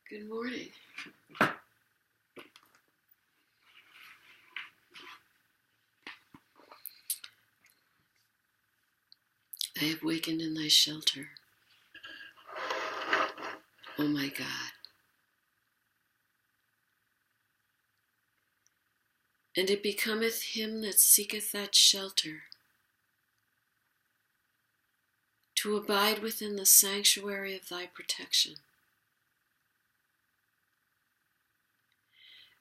Good morning. I have wakened in thy shelter, O my God. And it becometh him that seeketh that shelter to abide within the sanctuary of thy protection,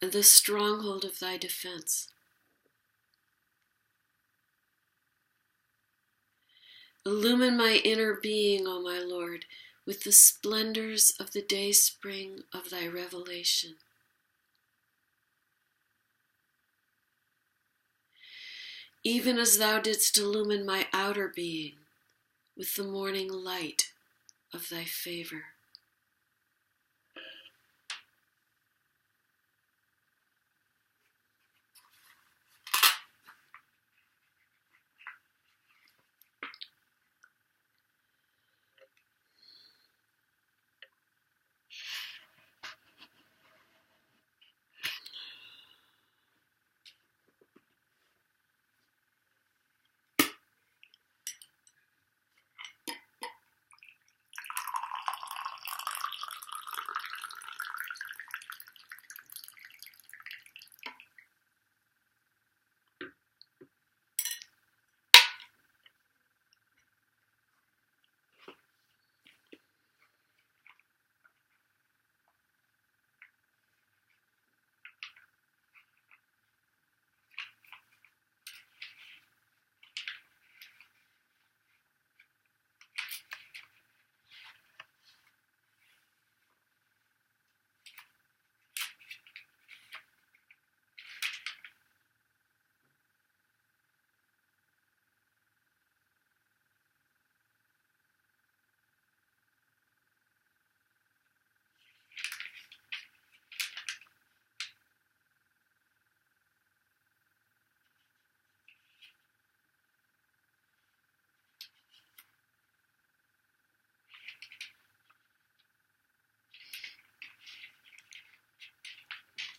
and the stronghold of thy defense. Illumine my inner being, O my Lord, with the splendors of the dayspring of thy revelation. Even as thou didst illumine my outer being with the morning light of thy favor.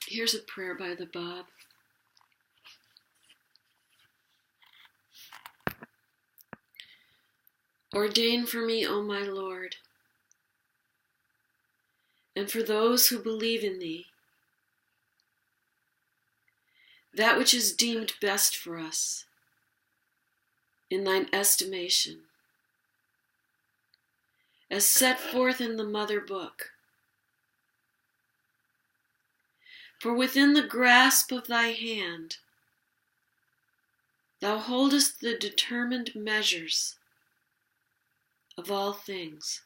Here's a prayer by the Bab. Ordain for me, O my Lord, and for those who believe in thee, that which is deemed best for us in thine estimation, as set forth in the Mother Book. For within the grasp of thy hand thou holdest the determined measures of all things.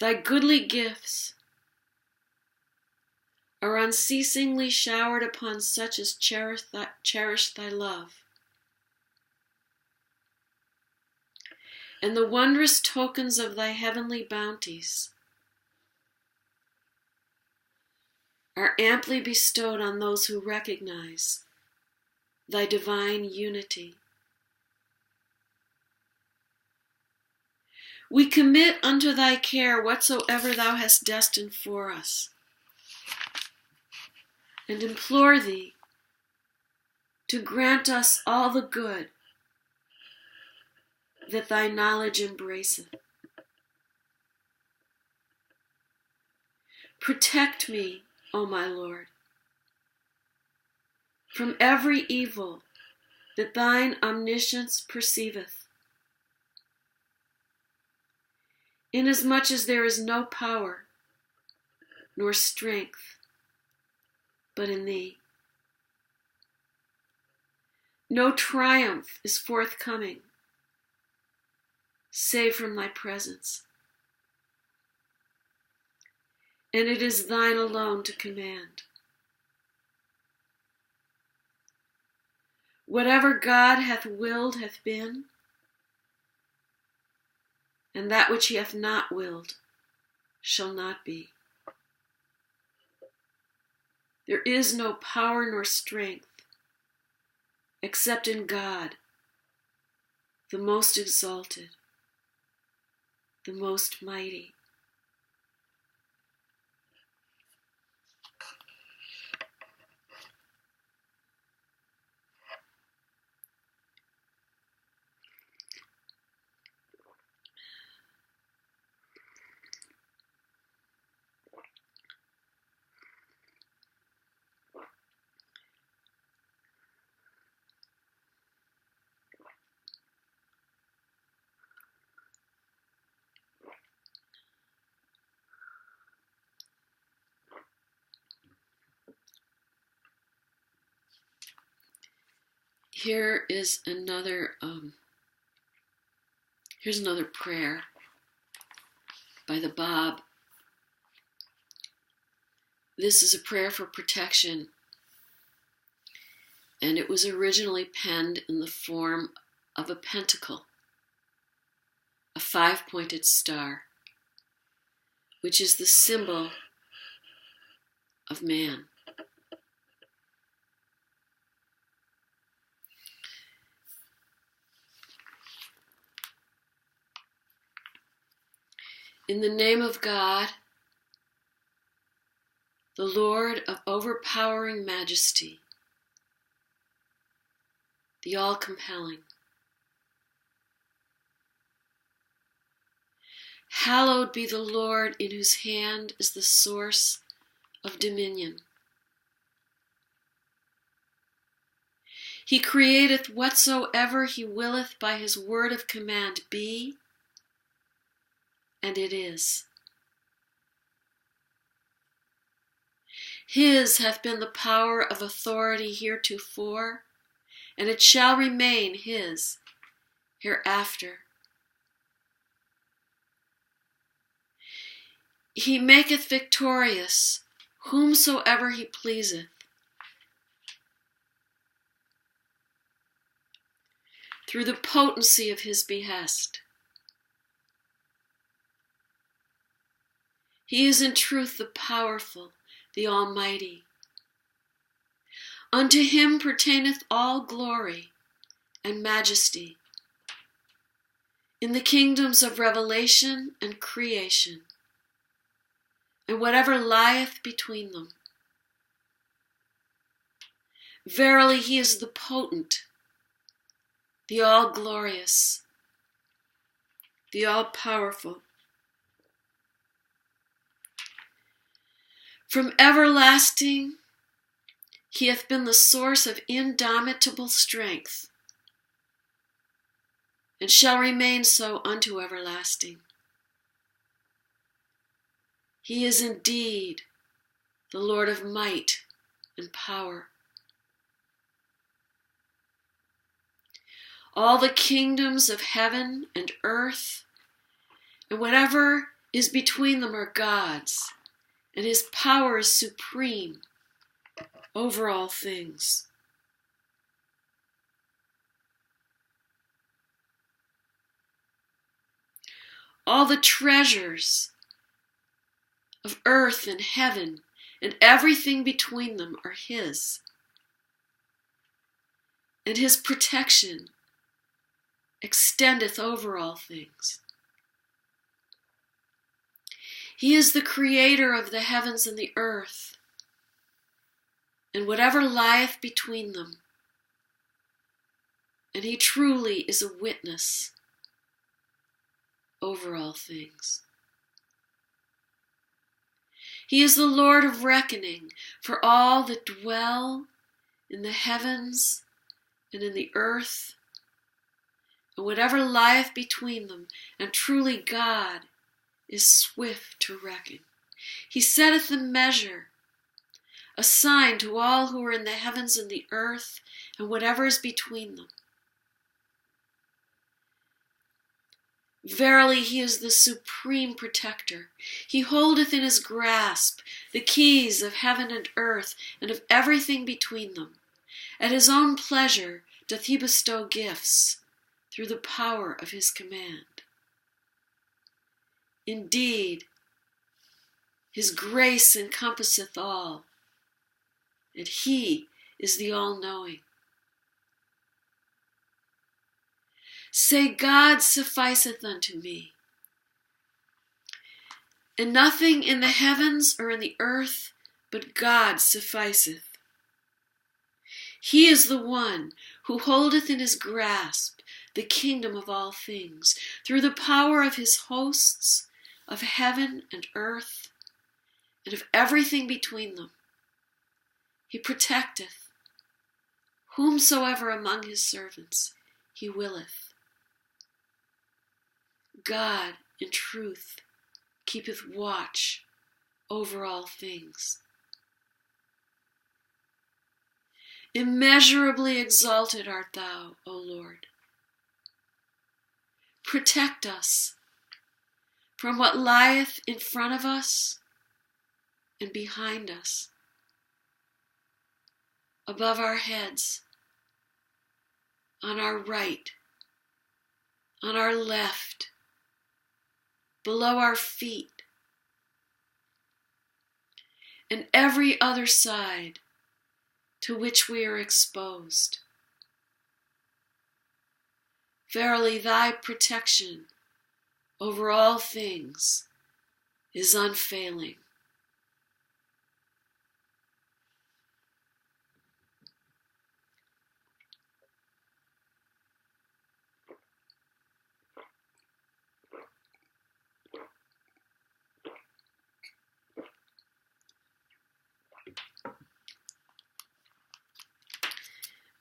Thy goodly gifts are unceasingly showered upon such as cherish thy love. And the wondrous tokens of thy heavenly bounties are amply bestowed on those who recognize thy divine unity. We commit unto thy care whatsoever thou hast destined for us, and implore thee to grant us all the good that thy knowledge embraceth. Protect me, O my Lord, from every evil that thine omniscience perceiveth, inasmuch as there is no power nor strength but in thee. No triumph is forthcoming save from thy presence, and it is thine alone to command. Whatever God hath willed hath been, and that which he hath not willed shall not be. There is no power nor strength except in God, the most exalted, the most mighty. Here's another prayer by the Bab. This is a prayer for protection, and it was originally penned in the form of a pentacle, a 5-pointed star, which is the symbol of man. In the name of God, the Lord of overpowering majesty, the all-compelling, hallowed be the Lord in whose hand is the source of dominion. He createth whatsoever he willeth by his word of command be, and it is. His hath been the power of authority heretofore, and it shall remain his hereafter. He maketh victorious whomsoever he pleaseth. Through the potency of his behest. He is in truth the powerful, the Almighty. Unto him pertaineth all glory and majesty in the kingdoms of revelation and creation, and whatever lieth between them. Verily he is the potent, the all-glorious, the all-powerful. From everlasting, he hath been the source of indomitable strength, and shall remain so unto everlasting. He is indeed the Lord of might and power. All the kingdoms of heaven and earth, and whatever is between them are God's, and his power is supreme over all things. All the treasures of earth and heaven and everything between them are his, and his protection extendeth over all things. He is the creator of the heavens and the earth, and whatever lieth between them, and he truly is a witness over all things. He is the Lord of reckoning for all that dwell in the heavens and in the earth, and whatever lieth between them, and truly God is swift to reckon. He setteth the measure, a sign to all who are in the heavens and the earth, and whatever is between them. Verily he is the supreme protector. He holdeth in his grasp the keys of heaven and earth, and of everything between them. At his own pleasure doth he bestow gifts, through the power of his command. Indeed, his grace encompasseth all, and he is the all-knowing. Say, God sufficeth unto me. And nothing in the heavens or in the earth but God sufficeth. He is the one who holdeth in his grasp the kingdom of all things, through the power of his hosts of heaven and earth, and of everything between them. He protecteth whomsoever among his servants he willeth. God, in truth, keepeth watch over all things. Immeasurably exalted art thou, O Lord. Protect us from what lieth in front of us and behind us, above our heads, on our right, on our left, below our feet, and every other side to which we are exposed. Verily, thy protection over all things is unfailing.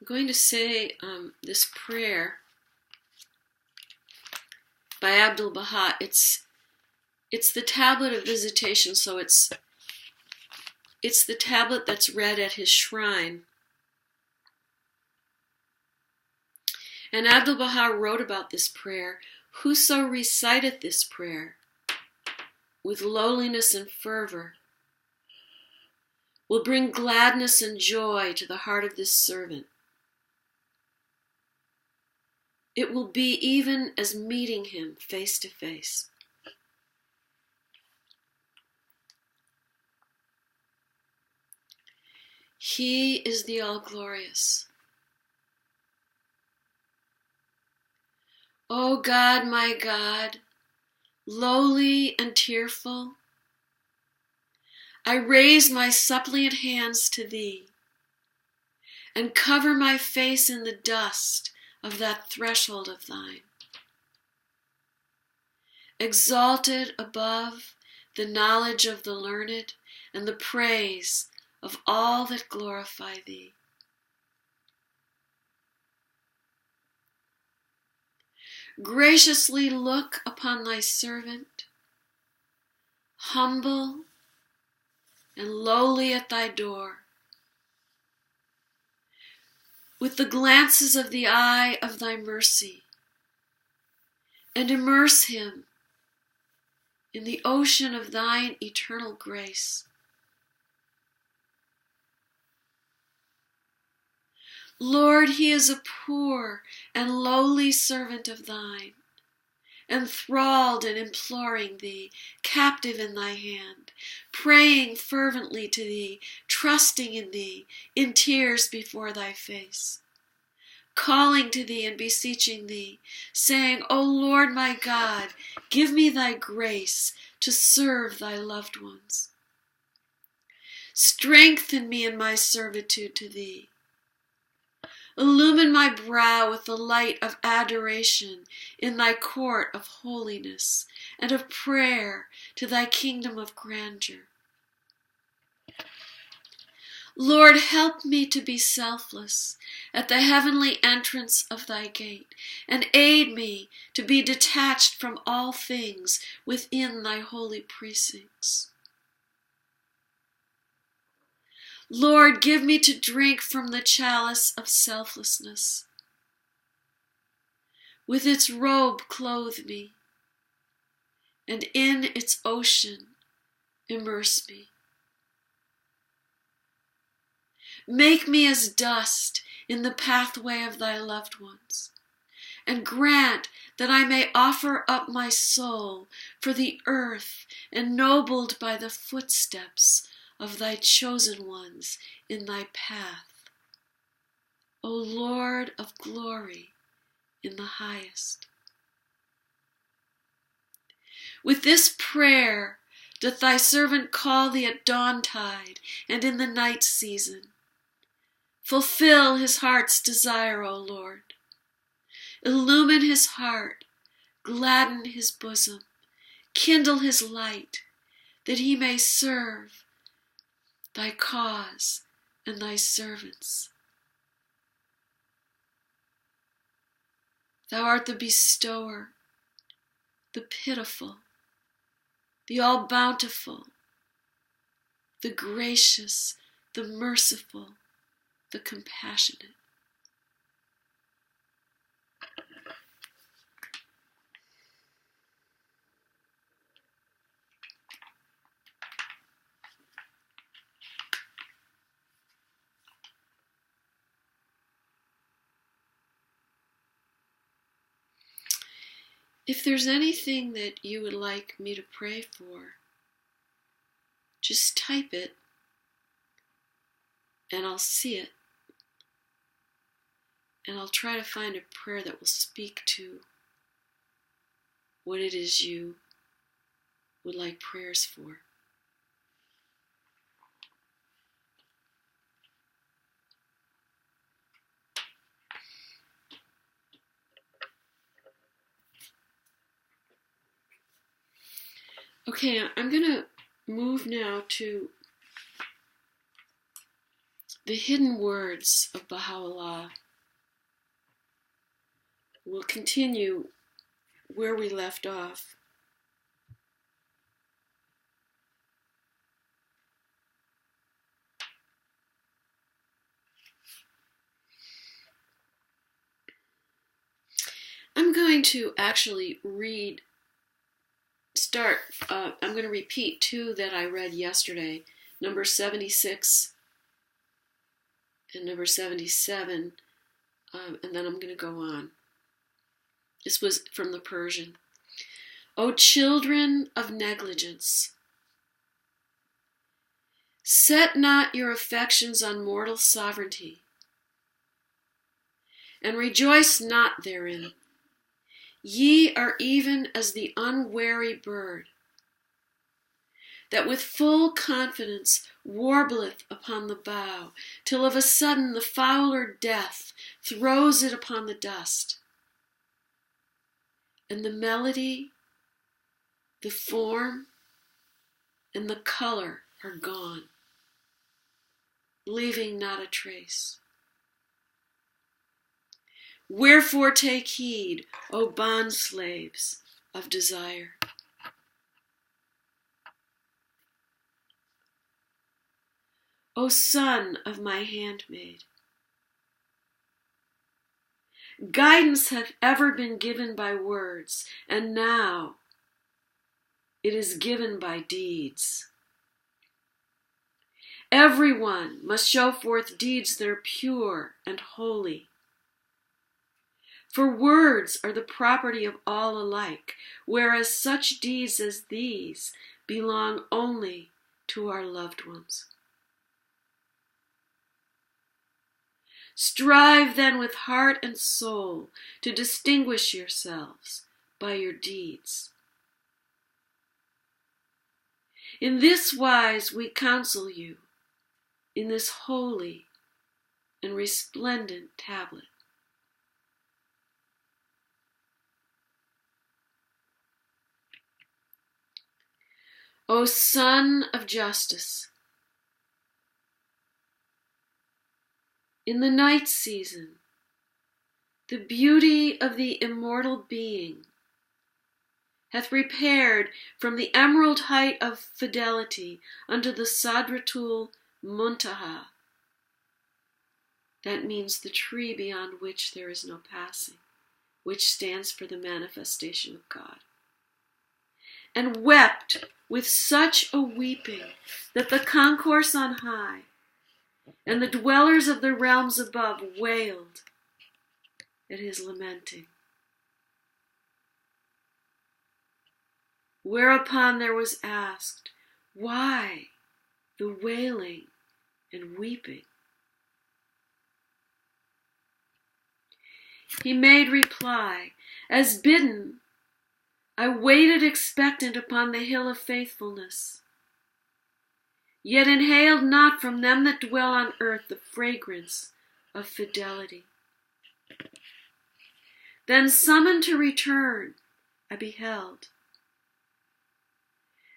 I'm going to say this prayer by Abdul Baha. It's the tablet of visitation, so it's the tablet that's read at his shrine. And Abdul Baha wrote about this prayer, "Whoso reciteth this prayer with lowliness and fervor will bring gladness and joy to the heart of this servant. It will be even as meeting him face to face." He is the All-Glorious. O God, my God, lowly and tearful, I raise my suppliant hands to thee and cover my face in the dust of that threshold of thine. Exalted above the knowledge of the learned and the praise of all that glorify thee. Graciously look upon thy servant, humble and lowly at thy door, with the glances of the eye of thy mercy, and immerse him in the ocean of thine eternal grace. Lord, he is a poor and lowly servant of thine, enthralled and imploring thee, captive in thy hand, praying fervently to thee, trusting in thee, in tears before thy face, calling to thee and beseeching thee, saying, O Lord my God, give me thy grace to serve thy loved ones. Strengthen me in my servitude to thee. Illumine my brow with the light of adoration in thy court of holiness and of prayer to thy kingdom of grandeur. Lord, help me to be selfless at the heavenly entrance of thy gate, and aid me to be detached from all things within thy holy precincts. Lord, give me to drink from the chalice of selflessness. With its robe clothe me, and in its ocean immerse me. Make me as dust in the pathway of thy loved ones, and grant that I may offer up my soul for the earth, ennobled by the footsteps of thy chosen ones in thy path. O Lord of glory in the highest. With this prayer, doth thy servant call thee at dawntide and in the night season. Fulfill his heart's desire, O Lord. Illumine his heart, gladden his bosom, kindle his light, that he may serve thy cause and thy servants. Thou art the bestower, the pitiful, the all-bountiful, the gracious, the merciful, the compassionate. If there's anything that you would like me to pray for, just type it and I'll see it. And I'll try to find a prayer that will speak to what it is you would like prayers for. Okay, I'm going to move now to the hidden words of Bahá'u'lláh. We'll continue where we left off. I'm going to actually I'm going to repeat two that I read yesterday, number 76 and number 77, and then I'm going to go on. This was from the Persian. O children of negligence, set not your affections on mortal sovereignty, and rejoice not therein. Ye are even as the unwary bird, that with full confidence warbleth upon the bough, till of a sudden the fowler death throws it upon the dust, and the melody, the form, and the color are gone, leaving not a trace. Wherefore take heed, O bondslaves of desire. O son of my handmaid, guidance hath ever been given by words, and now it is given by deeds. Everyone must show forth deeds that are pure and holy. For words are the property of all alike, whereas such deeds as these belong only to our loved ones. Strive then with heart and soul to distinguish yourselves by your deeds. In this wise we counsel you in this holy and resplendent tablet. O Son of Justice, in the night season, the beauty of the immortal being hath repaired from the emerald height of fidelity unto the Sadratul Muntaha. That means the tree beyond which there is no passing, which stands for the manifestation of God. And wept with such a weeping that the concourse on high and the dwellers of the realms above wailed at his lamenting. Whereupon there was asked, why the wailing and weeping? He made reply, as bidden I waited expectant upon the hill of faithfulness, yet inhaled not from them that dwell on earth the fragrance of fidelity. Then summoned to return, I beheld,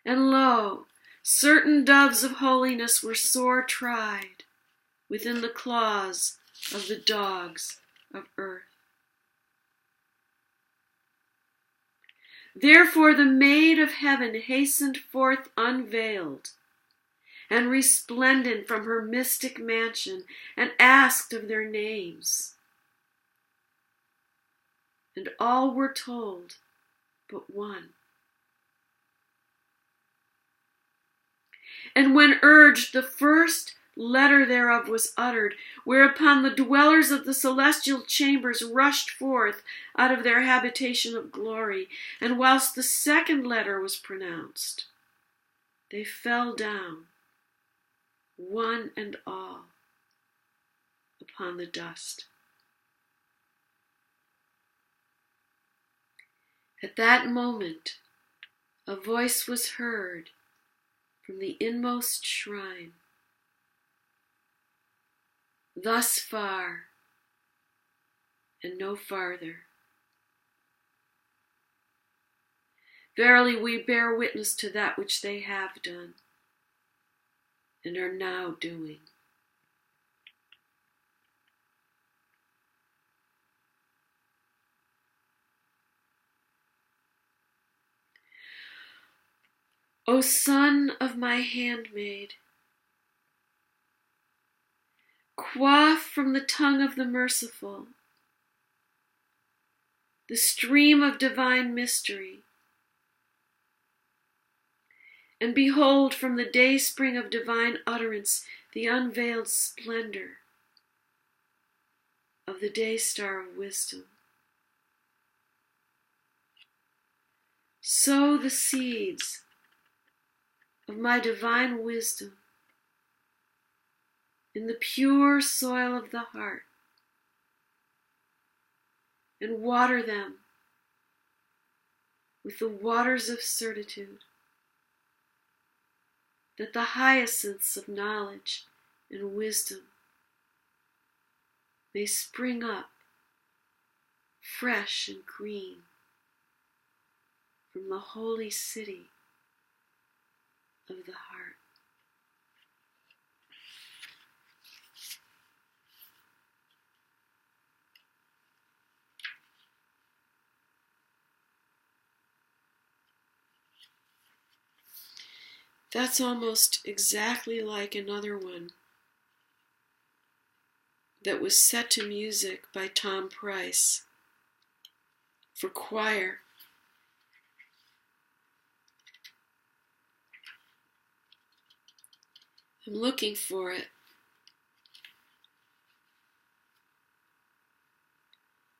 and lo, certain doves of holiness were sore tried within the claws of the dogs of earth. Therefore the maid of heaven hastened forth unveiled and resplendent from her mystic mansion, and asked of their names. And all were told but one. And when urged, the first letter thereof was uttered, whereupon the dwellers of the celestial chambers rushed forth out of their habitation of glory, and whilst the second letter was pronounced, they fell down, one and all, upon the dust. At that moment, a voice was heard from the inmost shrine. Thus far, and no farther. Verily, we bear witness to that which they have done and are now doing. O son of my handmaid, quaff from the tongue of the merciful the stream of divine mystery, and behold from the dayspring of divine utterance the unveiled splendor of the day star of wisdom. Sow the seeds of my divine wisdom in the pure soil of the heart, and water them with the waters of certitude, that the hyacinths of knowledge and wisdom may spring up fresh and green from the holy city of the heart. That's almost exactly like another one that was set to music by Tom Price for choir. I'm looking for it.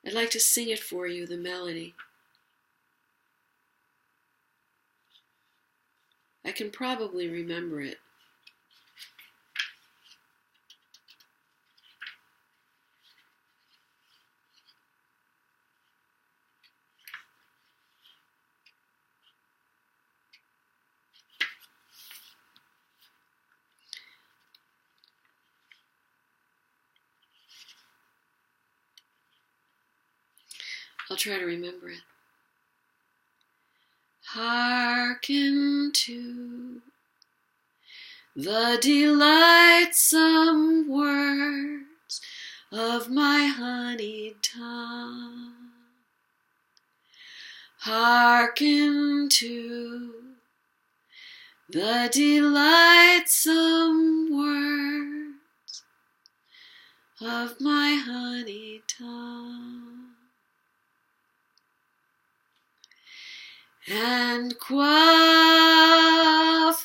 I'd like to sing it for you, the melody. I can probably remember it. I'll try to remember it. Hearken to the delightsome words of my honeyed tongue. Hearken to the delightsome words of my honeyed tongue. And quaff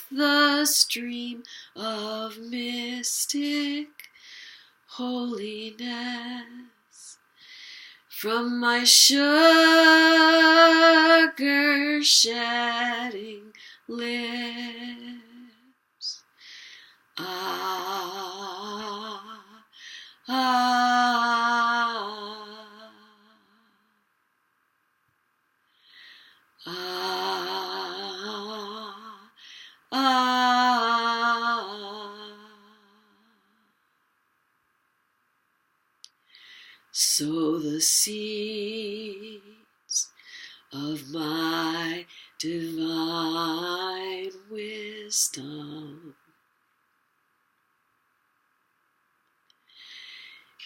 the stream of mystic holiness from my sugar shedding lips. Ah, ah. Ah, ah. Sow the seeds of my divine wisdom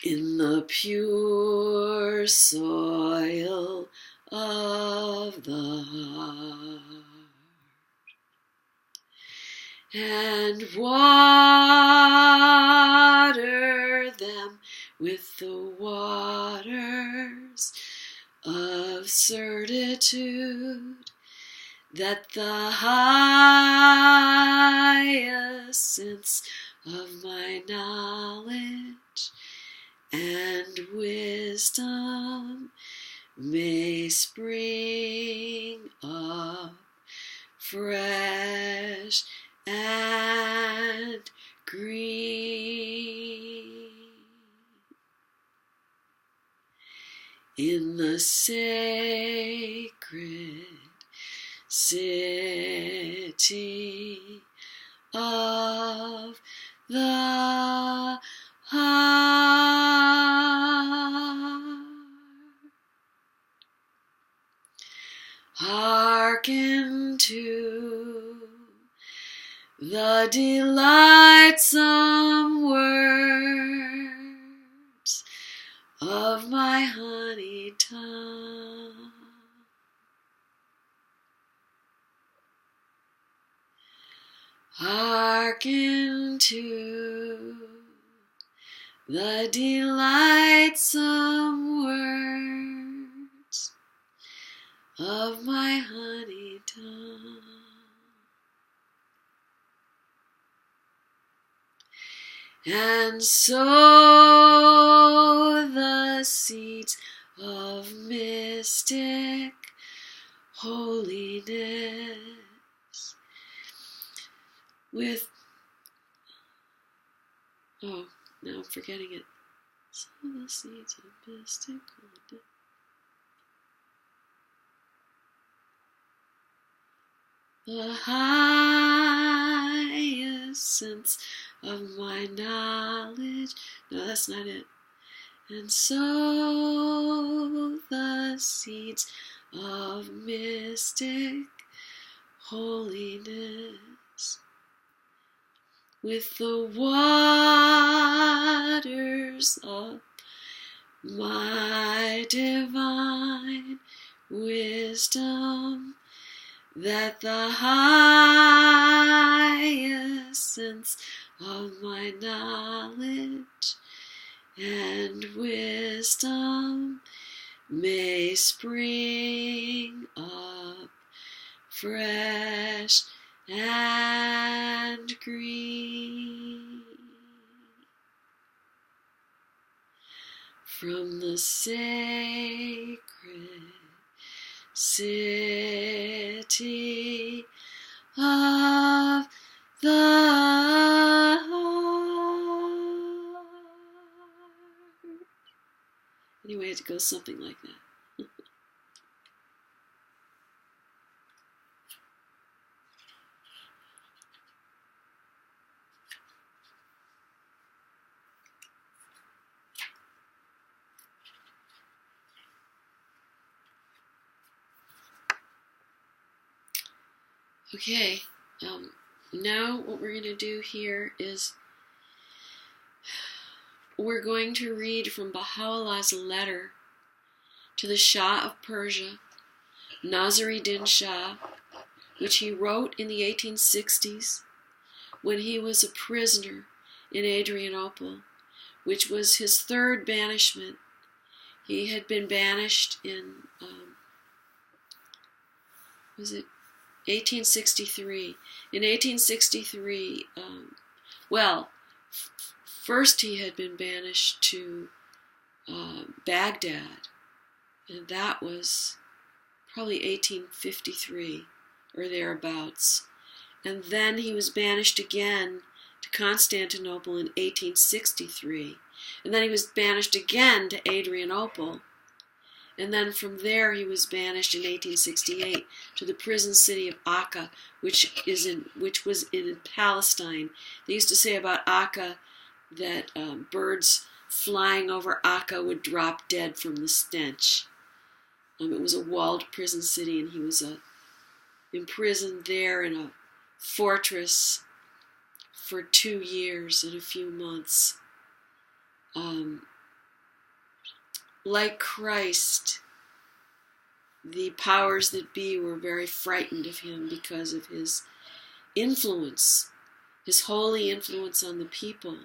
in the pure soil of the heart, and water them with the waters of certitude, that the hyacinths of my knowledge and wisdom may spring up fresh and green in the sacred city of the heart. Hearken to the delightsome words of my honey tongue. Hearken to the delightsome words of my honey tongue. And sow the seeds of mystic holiness with, now I'm forgetting it. Sow the seeds of mystic holiness. The hyacinths of my knowledge. No, that's not it. And sow the seeds of mystic holiness with the waters of my divine wisdom, that the hyacinths of my knowledge and wisdom may spring up fresh and green from the sacred city of the heart. Anyway, it goes something like that. Okay, now what we're going to do here is we're going to read from Baha'u'llah's letter to the Shah of Persia, Nasir-i-Din Shah, which he wrote in the 1860s when he was a prisoner in Adrianople, which was his third banishment. He had been banished in, 1863. In 1863, first he had been banished to Baghdad, and that was probably 1853 or thereabouts. And then he was banished again to Constantinople in 1863. And then he was banished again to Adrianople. And then from there he was banished in 1868 to the prison city of Akka, which was in Palestine. They used to say about Akka that birds flying over Akka would drop dead from the stench. It was a walled prison city, and he was imprisoned there in a fortress for 2 years and a few months. Like Christ, the powers that be were very frightened of him because of his influence, his holy influence on the people.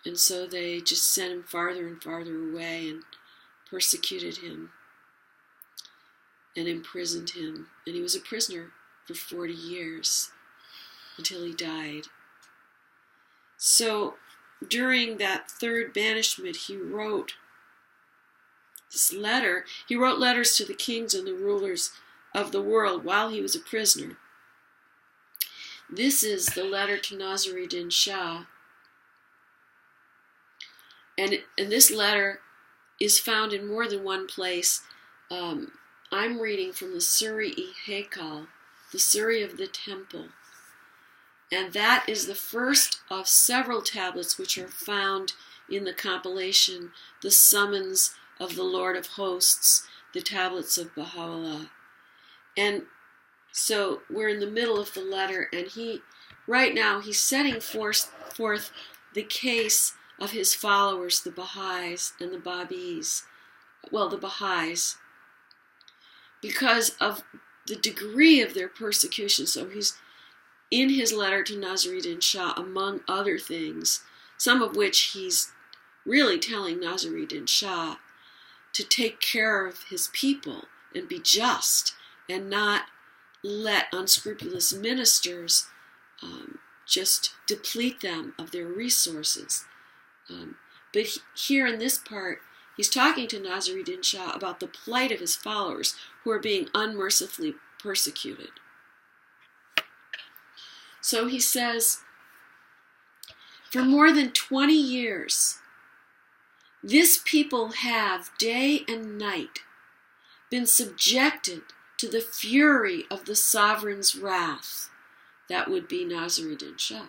And so they just sent him farther and farther away and persecuted him and imprisoned him. And he was a prisoner for 40 years until he died. So during that third banishment, he wrote this letter. He wrote letters to the kings and the rulers of the world while he was a prisoner. This is the letter to Nasir-ud-din Shah. And this letter is found in more than one place. I'm reading from the Suriy-i-Haykal, the Suri of the Temple. And that is the first of several tablets which are found in the compilation, The Summons of the Lord of Hosts, the tablets of Bahá'u'lláh. And so we're in the middle of the letter, and right now he's setting forth the case of his followers, the Baha'is and the Babis, the Baha'is, because of the degree of their persecution. So he's in his letter to Nasir-ud-din Shah, among other things, some of which he's really telling Nasir-ud-din Shah to take care of his people and be just and not let unscrupulous ministers just deplete them of their resources. But here in this part, he's talking to Nasir-ud-din Shah about the plight of his followers who are being unmercifully persecuted. So he says, for more than 20 years, this people have day and night been subjected to the fury of the sovereign's wrath, that would be Nasir-ud-din Shah,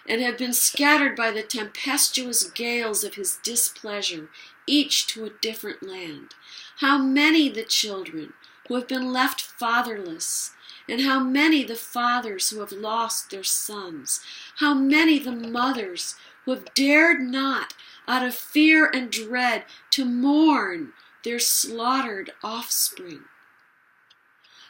and have been scattered by the tempestuous gales of his displeasure, each to a different land. How many the children who have been left fatherless, and how many the fathers who have lost their sons, how many the mothers who have dared not, out of fear and dread, to mourn their slaughtered offspring.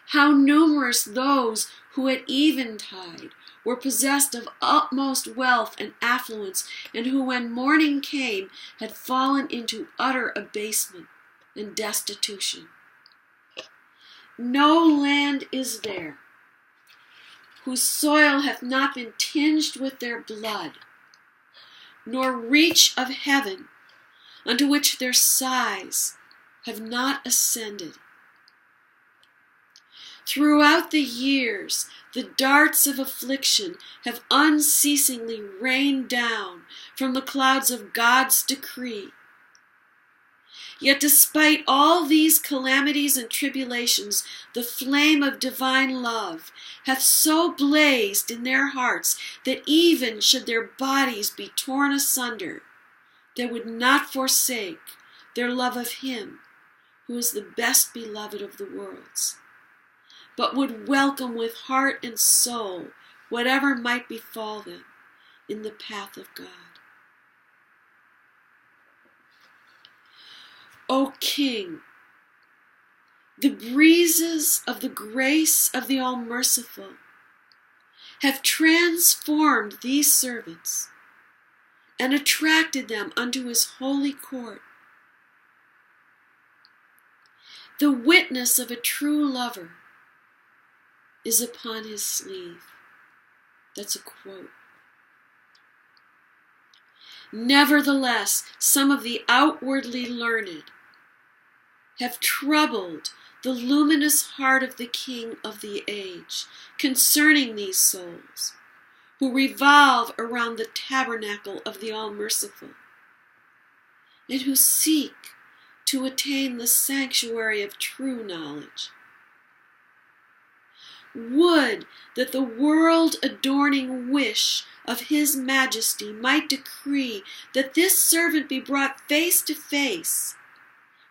How numerous those who at eventide were possessed of utmost wealth and affluence, and who, when morning came, had fallen into utter abasement and destitution. No land is there whose soil hath not been tinged with their blood, nor reach of heaven unto which their sighs have not ascended. Throughout the years, the darts of affliction have unceasingly rained down from the clouds of God's decree. Yet despite all these calamities and tribulations, the flame of divine love hath so blazed in their hearts that even should their bodies be torn asunder, they would not forsake their love of him who is the best beloved of the worlds, but would welcome with heart and soul whatever might befall them in the path of God. O King, the breezes of the grace of the All-Merciful have transformed these servants and attracted them unto his holy court. The witness of a true lover is upon his sleeve. That's a quote. Nevertheless, some of the outwardly learned have troubled the luminous heart of the King of the age concerning these souls, who revolve around the tabernacle of the All-Merciful. and who seek to attain the sanctuary of true knowledge. Would that the world-adorning wish of His Majesty might decree that this servant be brought face to face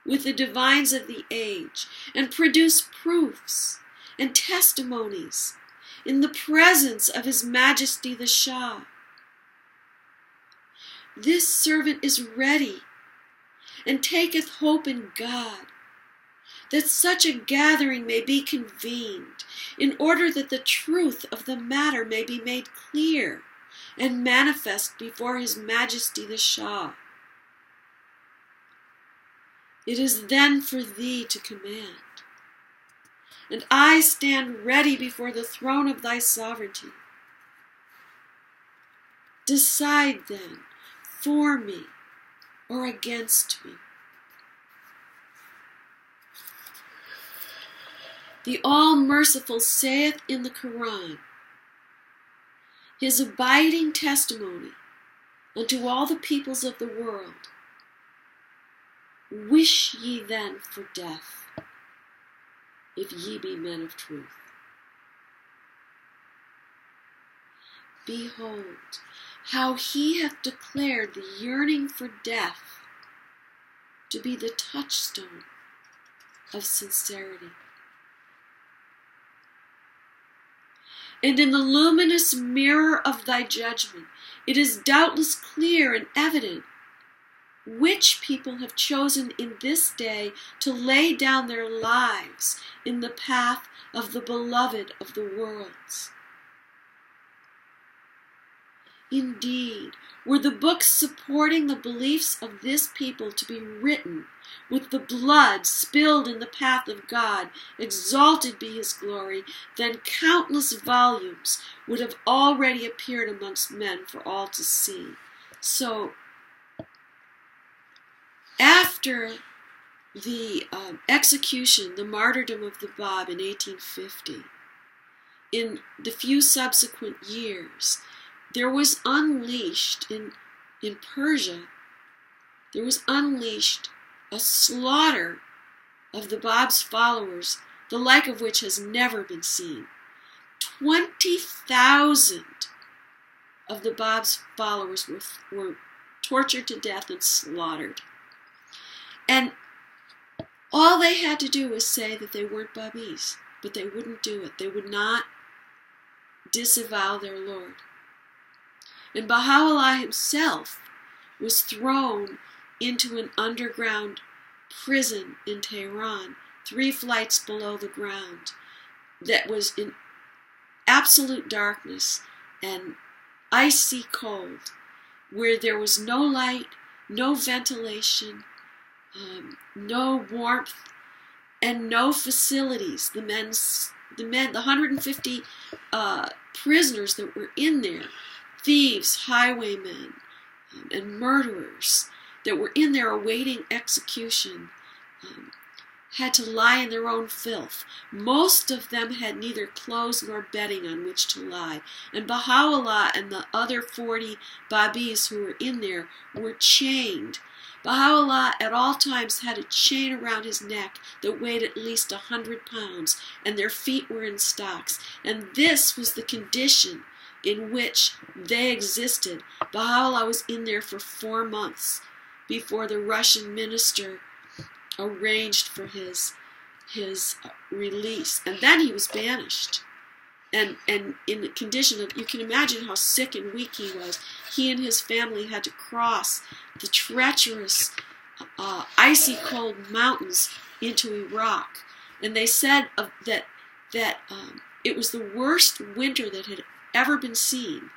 with the divines of the age, and produce proofs and testimonies in the presence of His Majesty the Shah. This servant is ready, and taketh hope in God, that such a gathering may be convened, in order that the truth of the matter may be made clear and manifest before His Majesty the Shah. It is then for thee to command, and I stand ready before the throne of thy sovereignty. Decide then for me or against me. The All-Merciful saith in the Quran, His abiding testimony unto all the peoples of the world, wish ye then for death, if ye be men of truth. Behold, how He hath declared the yearning for death to be the touchstone of sincerity. And in the luminous mirror of thy judgment, it is doubtless clear and evident which people have chosen in this day to lay down their lives in the path of the beloved of the worlds. Indeed, were the books supporting the beliefs of this people to be written with the blood spilled in the path of God, exalted be His glory, then countless volumes would have already appeared amongst men for all to see. So, after the execution, the martyrdom of the Bab in 1850, in the few subsequent years, there was unleashed in Persia, there was unleashed a slaughter of the Bab's followers, the like of which has never been seen. 20,000 of the Bab's followers were tortured to death and slaughtered. And all they had to do was say that they weren't Babis, but they wouldn't do it. They would not disavow their Lord. And Baha'u'lláh himself was thrown into an underground prison in Tehran, 3 flights below the ground, that was in absolute darkness and icy cold, where there was no light, no ventilation, no warmth, and no facilities. The 150 prisoners that were in there, thieves, highwaymen, and murderers that were in there awaiting execution, had to lie in their own filth. Most of them had neither clothes nor bedding on which to lie. And Baha'u'lláh and the other 40 Babis who were in there were chained. Baha'u'lláh at all times had a chain around his neck that weighed at least 100 pounds, and their feet were in stocks. And this was the condition in which they existed. Baha'u'lláh was in there for 4 months before the Russian minister arranged for his release. And then he was banished. And in the condition of, you can imagine how sick and weak he was. He and his family had to cross the treacherous, icy cold mountains into Iraq. And they said that it was the worst winter that had ever been seen.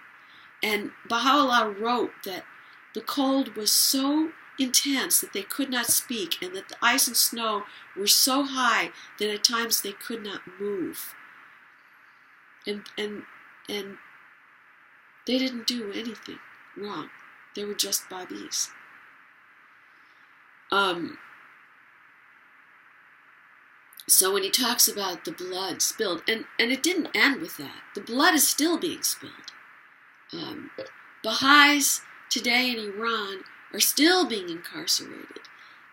And Baha'u'lláh wrote that the cold was so intense that they could not speak, and that the ice and snow were so high that at times they could not move. And they didn't do anything wrong. They were just Babis. So when he talks about the blood spilled, and it didn't end with that. The blood is still being spilled. Baha'is today in Iran are still being incarcerated.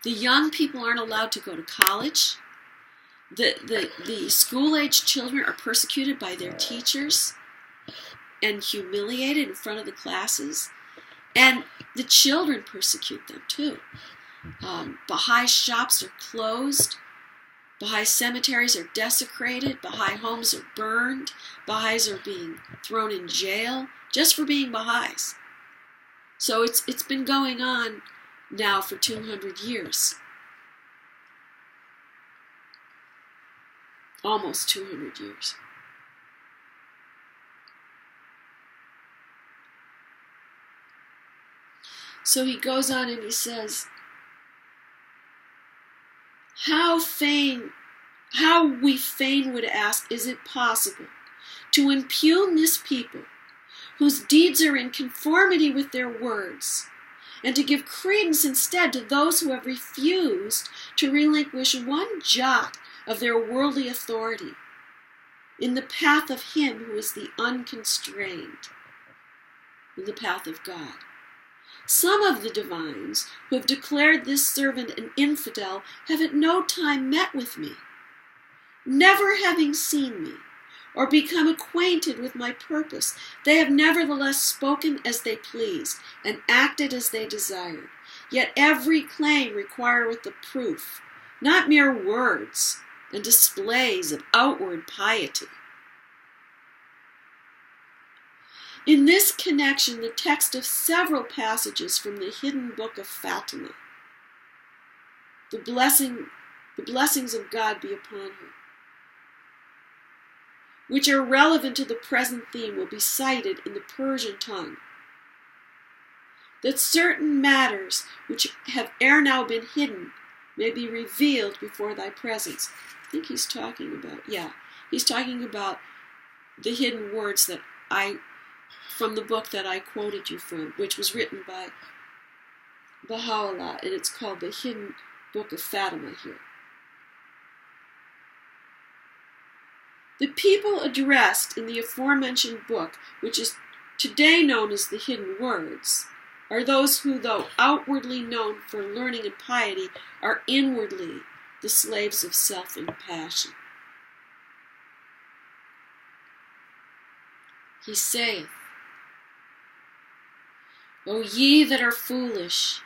The young people aren't allowed to go to college. The school-age children are persecuted by their teachers and humiliated in front of the classes. And the children persecute them too. Baha'i shops are closed. Baha'i cemeteries are desecrated. Baha'i homes are burned. Baha'is are being thrown in jail just for being Baha'is. So it's been going on now for 200 years. Almost 200 years. So he goes on and he says, how we fain would ask, is it possible to impugn this people whose deeds are in conformity with their words, and to give credence instead to those who have refused to relinquish one jot of their worldly authority in the path of him who is the unconstrained, in the path of God. Some of the divines who have declared this servant an infidel have at no time met with me, never having seen me or become acquainted with my purpose. They have nevertheless spoken as they pleased and acted as they desired. Yet every claim requireth the proof, not mere words and displays of outward piety. In this connection, the text of several passages from the hidden book of Fatima, the blessings of God be upon her, which are relevant to the present theme, will be cited in the Persian tongue. That certain matters which have ere now been hidden may be revealed before thy presence. I think he's talking about, he's talking about the hidden words from the book that I quoted you from, which was written by Bahá'u'lláh, and it's called the Hidden Book of Fatima here. The people addressed in the aforementioned book, which is today known as the Hidden Words, are those who, though outwardly known for learning and piety, are inwardly the slaves of self and passion. He saith, O ye that are foolish,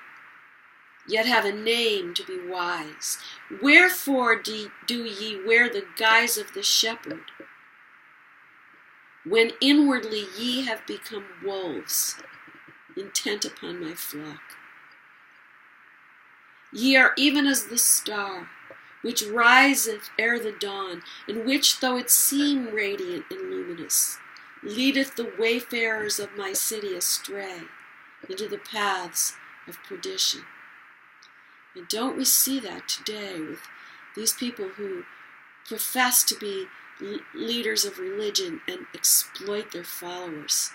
yet have a name to be wise, wherefore do ye wear the guise of the shepherd, when inwardly ye have become wolves, intent upon my flock? Ye are even as the star, which riseth ere the dawn, and which, though it seem radiant and luminous, leadeth the wayfarers of my city astray into the paths of perdition. And don't we see that today with these people who profess to be leaders of religion and exploit their followers?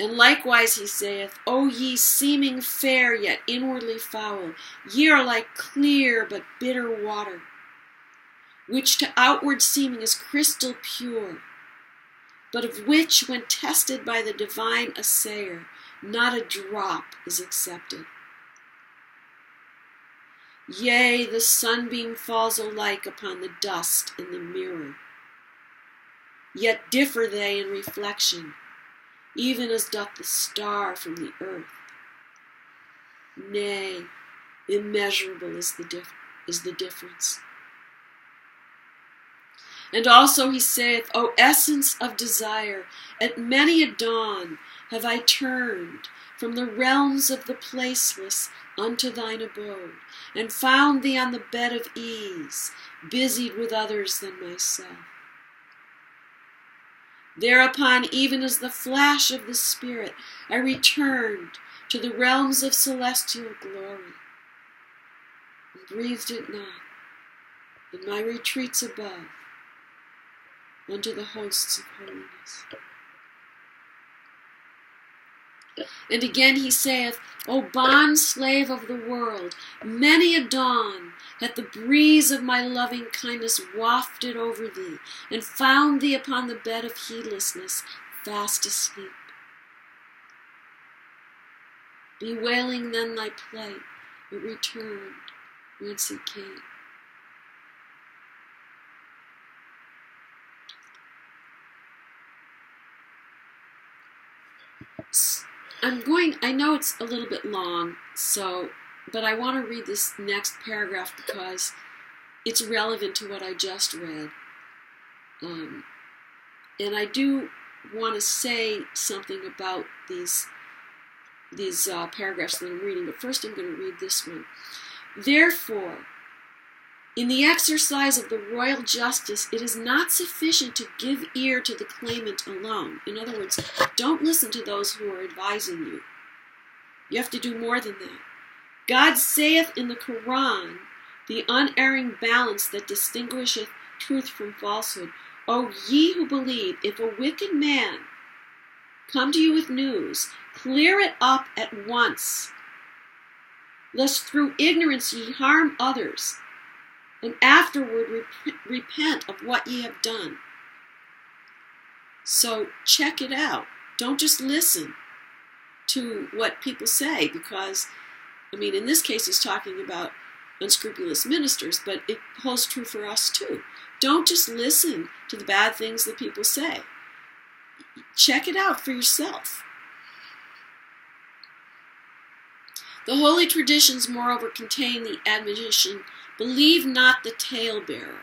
And likewise he saith, O ye seeming fair, yet inwardly foul, ye are like clear but bitter water, which to outward seeming is crystal pure, but of which, when tested by the divine assayer, not a drop is accepted. Yea, the sunbeam falls alike upon the dust in the mirror, yet differ they in reflection, even as doth the star from the earth. Nay, immeasurable is the difference. And also he saith, O essence of desire, at many a dawn have I turned from the realms of the placeless unto thine abode, and found thee on the bed of ease, busied with others than myself. Thereupon, even as the flash of the Spirit, I returned to the realms of celestial glory, and breathed it not in my retreats above, unto the hosts of holiness. And again he saith, O bond slave of the world, many a dawn hath the breeze of my loving kindness wafted over thee, and found thee upon the bed of heedlessness, fast asleep. Bewailing then thy plight, it returned whence it came. I know it's a little bit long, but I want to read this next paragraph because it's relevant to what I just read. And I do want to say something about these paragraphs that I'm reading, but first I'm going to read this one. Therefore, in the exercise of the royal justice, it is not sufficient to give ear to the claimant alone. In other words, don't listen to those who are advising you. You have to do more than that. God saith in the Quran, the unerring balance that distinguisheth truth from falsehood, O ye who believe, if a wicked man come to you with news, clear it up at once, lest through ignorance ye harm others, and afterward repent of what ye have done. So check it out. Don't just listen to what people say, because, in this case he's talking about unscrupulous ministers, but it holds true for us too. Don't just listen to the bad things that people say. Check it out for yourself. The holy traditions, moreover, contain the admonition, believe not the talebearer.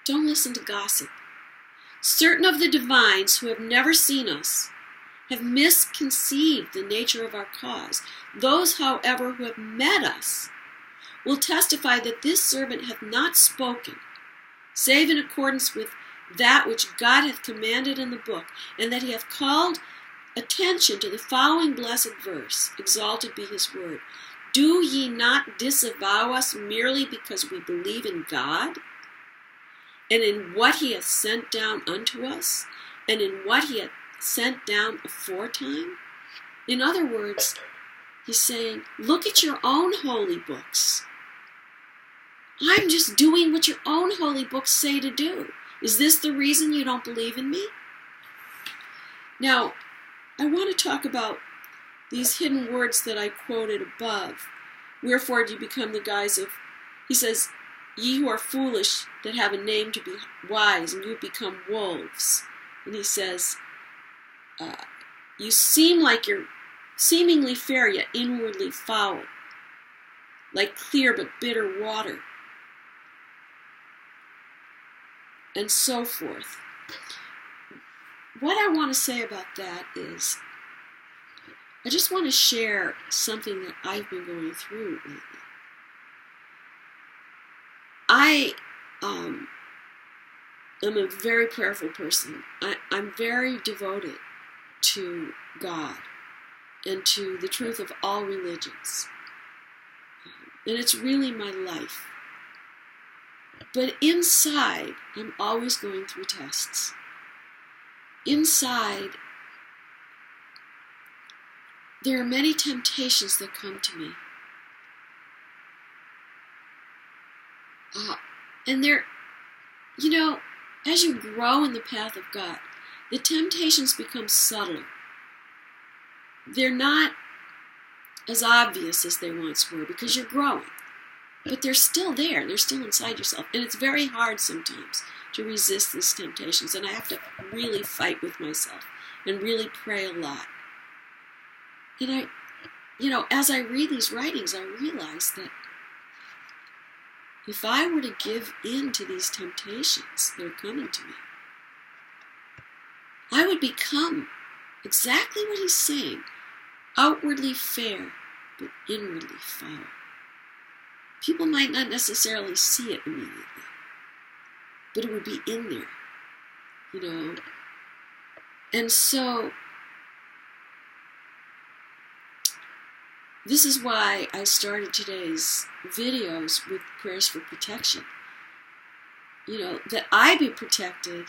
Don't listen to gossip. Certain of the divines who have never seen us have misconceived the nature of our cause. Those, however, who have met us will testify that this servant hath not spoken, save in accordance with that which God hath commanded in the book, and that he hath called attention to the following blessed verse, exalted be his word. Do ye not disavow us merely because we believe in God, and in what he hath sent down unto us, and in what he hath sent down aforetime? In other words, he's saying, look at your own holy books. I'm just doing what your own holy books say to do. Is this the reason you don't believe in me? Now, I want to talk about these hidden words that I quoted above. Wherefore do you become the guise of, he says, ye who are foolish that have a name to be wise, and you become wolves. And he says, you seem like you're seemingly fair, yet inwardly foul, like clear but bitter water, and so forth. What I want to say about that is, I just want to share something that I've been going through lately. I am a very prayerful person. I'm very devoted to God and to the truth of all religions. And it's really my life. But inside, I'm always going through tests. Inside, there are many temptations that come to me. And they're, as you grow in the path of God, the temptations become subtler. They're not as obvious as they once were because you're growing. But they're still there. They're still inside yourself. And it's very hard sometimes to resist these temptations. And I have to really fight with myself and really pray a lot. And as I read these writings, I realize that if I were to give in to these temptations that are coming to me, I would become exactly what he's saying, outwardly fair, but inwardly foul. People might not necessarily see it immediately, but it would be in there, And so, this is why I started today's videos with prayers for protection. That I be protected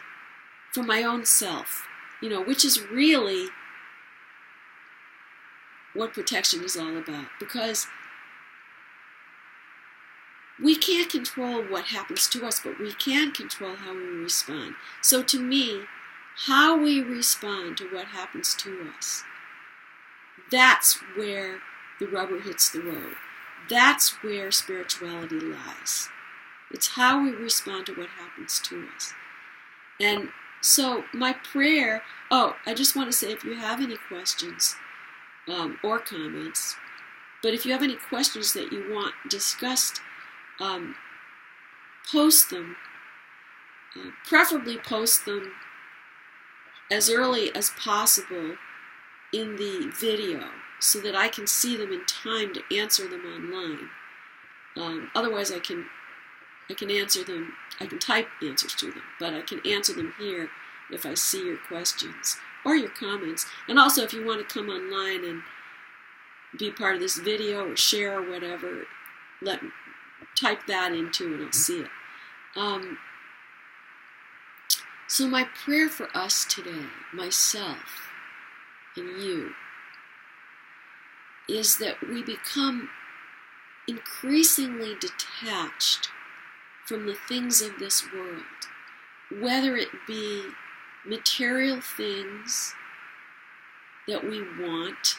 from my own self, which is really what protection is all about. Because we can't control what happens to us, but we can control how we respond. So to me, how we respond to what happens to us that's where the rubber hits the road. That's where spirituality lies. It's how we respond to what happens to us. And so my prayer, I just want to say, if you have any questions or comments, but if you have any questions that you want discussed, post them. Preferably post them as early as possible in the video so that I can see them in time to answer them online. Otherwise I can answer them, I can type answers to them, but I can answer them here if I see your questions or your comments. And also if you want to come online and be part of this video or share or whatever, type that in too and I'll see it. So my prayer for us today, myself and you, is that we become increasingly detached from the things of this world, whether it be material things that we want.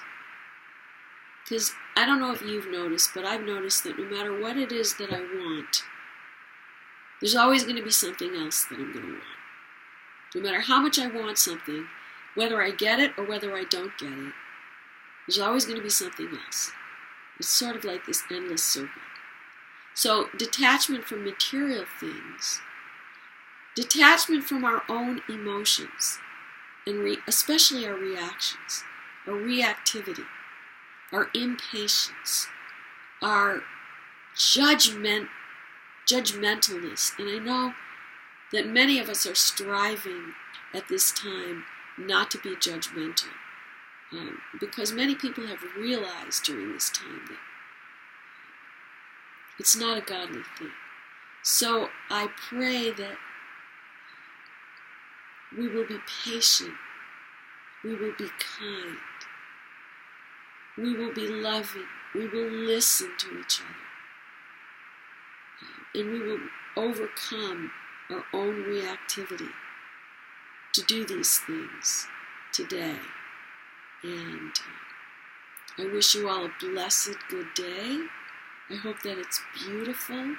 Because I don't know if you've noticed, but I've noticed that no matter what it is that I want, there's always going to be something else that I'm going to want. No matter how much I want something, whether I get it or whether I don't get it, there's always going to be something else. It's sort of like this endless circle. So detachment from material things, detachment from our own emotions, and especially our reactions, our reactivity, our impatience, our judgmentalness. And I know that many of us are striving at this time not to be judgmental, because many people have realized during this time that it's not a godly thing. So I pray that we will be patient, we will be kind, we will be loving, we will listen to each other, and we will overcome our own reactivity to do these things today. And I wish you all a blessed good day. I hope that it's beautiful.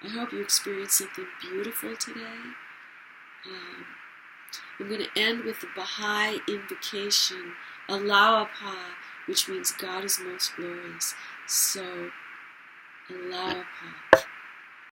I hope you experience something beautiful today. I'm going to end with the Baha'i invocation, Allah, which means God is most glorious. So, Allah.